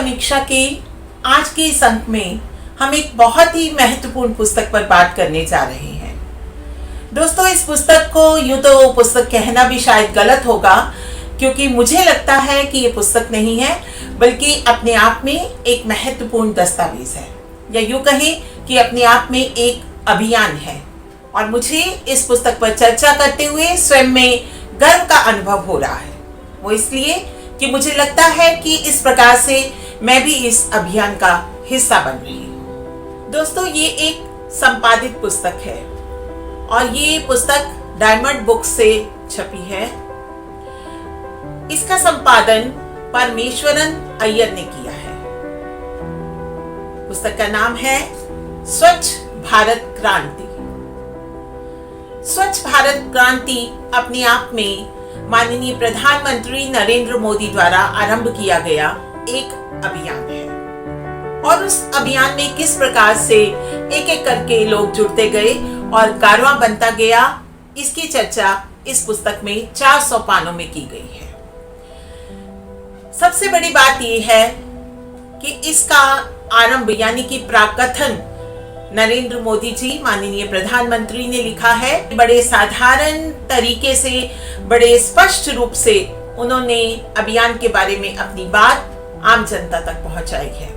समीक्षा के आज के इस अंक में हम एक बहुत ही महत्वपूर्ण पुस्तक पर बात करने जा रहे हैं। दोस्तों, इस पुस्तक को यूँ तो पुस्तक कहना भी शायद गलत होगा, क्योंकि मुझे लगता है कि ये पुस्तक नहीं है बल्कि अपने आप में एक महत्वपूर्ण दस्तावेज है, या यूँ कहें कि अपने आप में एक अभियान है। और मुझे इस पुस्तक पर चर्चा करते हुए स्वयं में गर्व का अनुभव हो रहा है। वो इसलिए कि मुझे लगता है कि इस प्रकार से मैं भी इस अभियान का हिस्सा बन रही हूँ। दोस्तों, ये एक संपादित पुस्तक है और ये पुस्तक डायमंड बुक्स से छपी है। इसका संपादन परमेश्वरन अय्यर ने किया है। पुस्तक का नाम है स्वच्छ भारत क्रांति। स्वच्छ भारत क्रांति अपने आप में माननीय प्रधानमंत्री नरेंद्र मोदी द्वारा आरंभ किया गया एक अभियान है, और उस अभियान में किस प्रकार से एक एक करके लोग जुड़ते गए और कारवां बनता गया, इसकी चर्चा इस पुस्तक में 400 पानों में की गई है। सबसे बड़ी बात यह है कि इसका आरंभ यानी कि प्राकथन नरेंद्र मोदी जी माननीय प्रधानमंत्री ने लिखा है। बड़े साधारण तरीके से, बड़े स्पष्ट रूप से उन्होंने अभियान के बारे में अपनी बात आम जनता तक पहुंचाई है।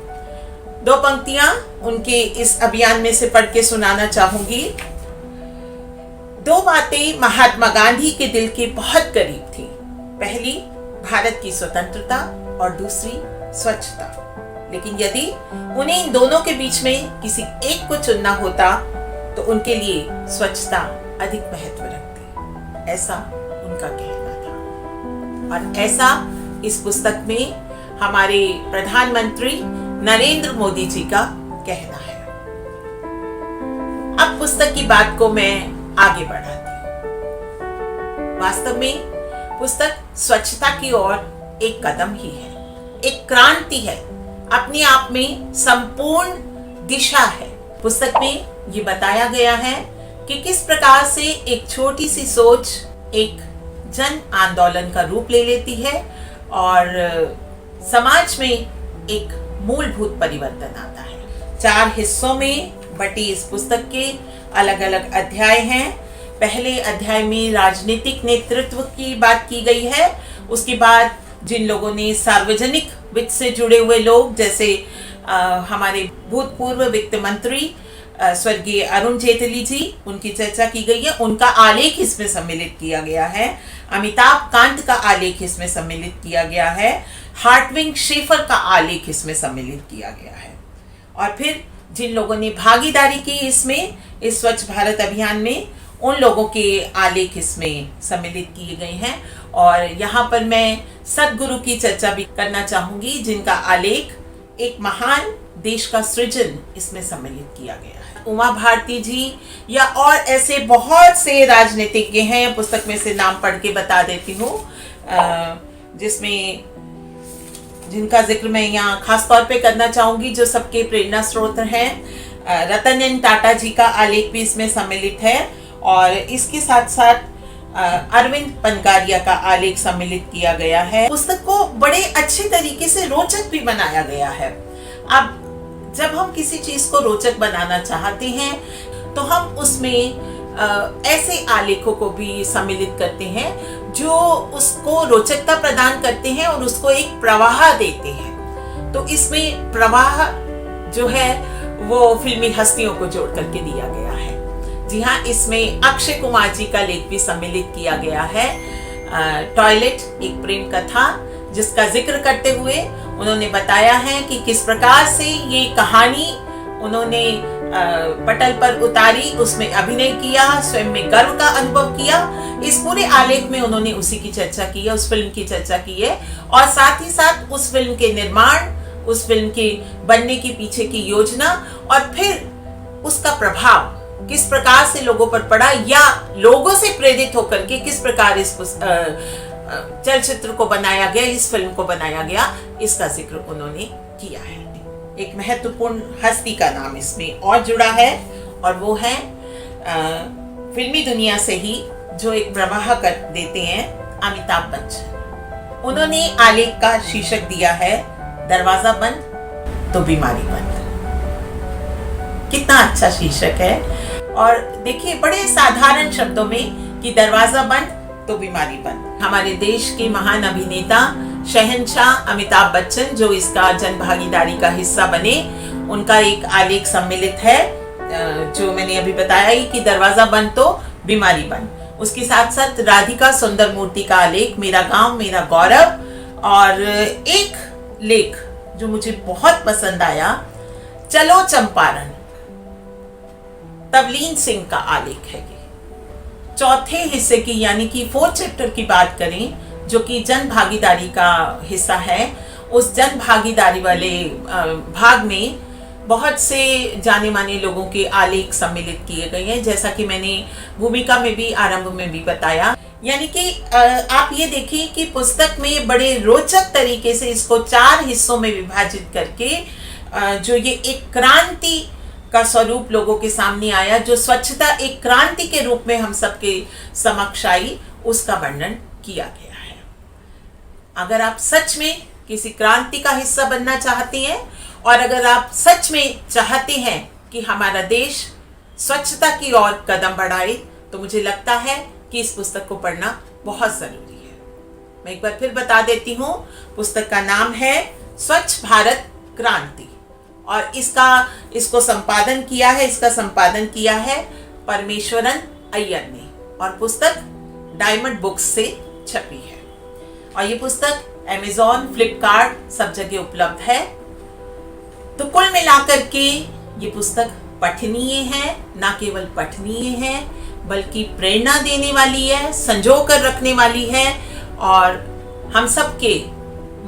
2 पंक्तियां उनके इस अभियान में से पढ़ के सुनाना चाहूंगी। 2 बातें महात्मा गांधी के दिल के बहुत करीब थी। पहली, भारत की स्वतंत्रता, और दूसरी, स्वच्छता। लेकिन यदि उन्हें इन दोनों के बीच में किसी एक को चुनना होता तो उनके लिए स्वच्छता अधिक महत्व रखती, ऐसा उनका कहना था। और ऐसा इस पुस्तक में हमारे प्रधानमंत्री नरेंद्र मोदी जी का कहना है। अब पुस्तक की बात को मैं आगे बढ़ाती हूँ। वास्तव में पुस्तक स्वच्छता की ओर एक कदम ही है, एक क्रांति है, अपने आप में संपूर्ण दिशा है। पुस्तक में ये बताया गया है कि किस प्रकार से एक छोटी सी सोच एक जन आंदोलन का रूप ले लेती है और समाज में एक मूलभूत परिवर्तन आता है। 4 हिस्सों में बटी इस पुस्तक के अलग अलग अध्याय हैं। पहले अध्याय में राजनीतिक नेतृत्व की बात की गई है। उसके बाद जिन लोगों ने सार्वजनिक वित्त से जुड़े हुए लोग, जैसे हमारे भूतपूर्व वित्त मंत्री स्वर्गीय अरुण जेटली जी, उनकी चर्चा की गई है। उनका आलेख इसमें सम्मिलित किया गया है। अमिताभ कांत का आलेख इसमें सम्मिलित किया गया है। हार्टविंग शेफर का आलेख इसमें सम्मिलित किया गया है। और फिर जिन लोगों ने भागीदारी की इसमें, इस स्वच्छ भारत अभियान में, उन लोगों के आलेख इसमें सम्मिलित किए गए हैं। और यहाँ पर मैं सद्गुरु की चर्चा भी करना चाहूंगी, जिनका आलेख एक महान देश का सृजन इसमें सम्मिलित किया गया है। उमा भारती जी या और ऐसे बहुत से राजनीतिज्ञ हैं, पुस्तक में से नाम पढ़ के बता देती हूँ, जिसमें जिनका जिक्र मैं यहाँ खास तौर पे करना चाहूंगी, जो सबके प्रेरणा स्रोत हैं। रतन एन टाटा जी का आलेख भी इसमें सम्मिलित है, और इसके साथ साथ अरविंद पनकारिया का आलेख सम्मिलित किया गया है। पुस्तक को बड़े अच्छे तरीके से रोचक भी बनाया गया है। अब जब हम किसी चीज को रोचक बनाना चाहते हैं तो हम उसमें ऐसे आलेखों को भी सम्मिलित करते हैं जो उसको रोचकता प्रदान करते हैं और उसको एक प्रवाह देते हैं। तो इसमें प्रवाह जो है वो फिल्मी हस्तियों को जोड़ करके दिया गया है। जी हाँ, इसमें अक्षय कुमार जी का लेख भी सम्मिलित किया गया है। टॉयलेट, एक प्रेम कथा, जिसका जिक्र करते हुए उन्होंने बताया है कि किस प्रकार से ये कहानी उन्होंने पटल पर उतारी, उसमें अभिनय किया, स्वयं में गर्व का अनुभव किया। इस पूरे आलेख में उन्होंने उसी की चर्चा की है, उस फिल्म की चर्चा की है, और साथ ही साथ उस फिल्म के निर्माण, उस फिल्म के बनने के पीछे की योजना, और फिर उसका प्रभाव किस प्रकार से लोगों पर पड़ा, या लोगों से प्रेरित होकर के किस प्रकार इस चलचित्र को बनाया गया, इस फिल्म को बनाया गया, इसका जिक्र उन्होंने किया है। एक महत्वपूर्ण हस्ती का नाम इसमें और जुड़ा है, और वो है फिल्मी दुनिया से ही जो एक प्रवाह कर देते हैं, अमिताभ बच्चन। उन्होंने आलेख का शीर्षक दिया है दरवाजा बंद तो बीमारी बंद। कितना अच्छा शीर्षक है। और देखिए बड़े साधारण शब्दों में कि दरवाजा बंद तो बीमारी बंद। हमारे देश के महान अभिनेता शहंशाह अमिताभ बच्चन जो इसका जन भागीदारी का हिस्सा बने, उनका एक आलेख सम्मिलित है जो मैंने अभी बताया ही कि दरवाजा बंद तो बीमारी बंद। उसके साथ साथ राधिका सुंदरमूर्ति का आलेख मेरा गांव मेरा गौरव, और एक लेख जो मुझे बहुत पसंद आया, चलो चंपारण, तवलीन सिंह का आलेख है। चौथे हिस्से की यानी कि 4th चैप्टर की बात करें जो कि जन भागीदारी का हिस्सा है, उस जन भागीदारी वाले भाग में बहुत से जाने माने लोगों के आलेख सम्मिलित किए गए हैं, जैसा कि मैंने भूमिका में भी आरंभ में भी बताया। यानी कि आप ये देखिए कि पुस्तक में बड़े रोचक तरीके से इसको 4 हिस्सों में विभाजित करके जो ये एक क्रांति का स्वरूप लोगों के सामने आया, जो स्वच्छता एक क्रांति के रूप में हम सबके समक्ष आई, उसका वर्णन किया गया है। अगर आप सच में किसी क्रांति का हिस्सा बनना चाहते हैं और अगर आप सच में चाहते हैं कि हमारा देश स्वच्छता की ओर कदम बढ़ाए, तो मुझे लगता है कि इस पुस्तक को पढ़ना बहुत जरूरी है। मैं एक बार फिर बता देती हूँ, पुस्तक का नाम है स्वच्छ भारत क्रांति, और इसको संपादन किया है परमेश्वरन अय्यर ने, और पुस्तक डायमंड बुक्स से छपी है। और ये पुस्तक Amazon, फ्लिपकार्ट सब जगह उपलब्ध है। तो कुल मिलाकर के ये पुस्तक पठनीय है, ना केवल पठनीय है बल्कि प्रेरणा देने वाली है, संजो कर रखने वाली है और हम सबके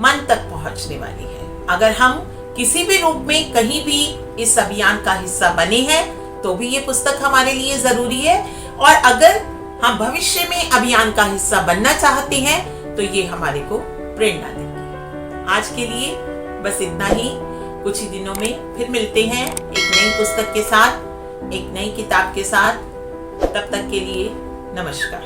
मन तक पहुंचने वाली है। अगर हम किसी भी रूप में कहीं भी इस अभियान का हिस्सा बने हैं तो भी ये पुस्तक हमारे लिए जरूरी है, और अगर हम भविष्य में अभियान का हिस्सा बनना चाहते हैं तो ये हमारे को प्रेरणा देगी। आज के लिए बस इतना ही। कुछ ही दिनों में फिर मिलते हैं एक नई पुस्तक के साथ, एक नई किताब के साथ। तब तक के लिए नमस्कार।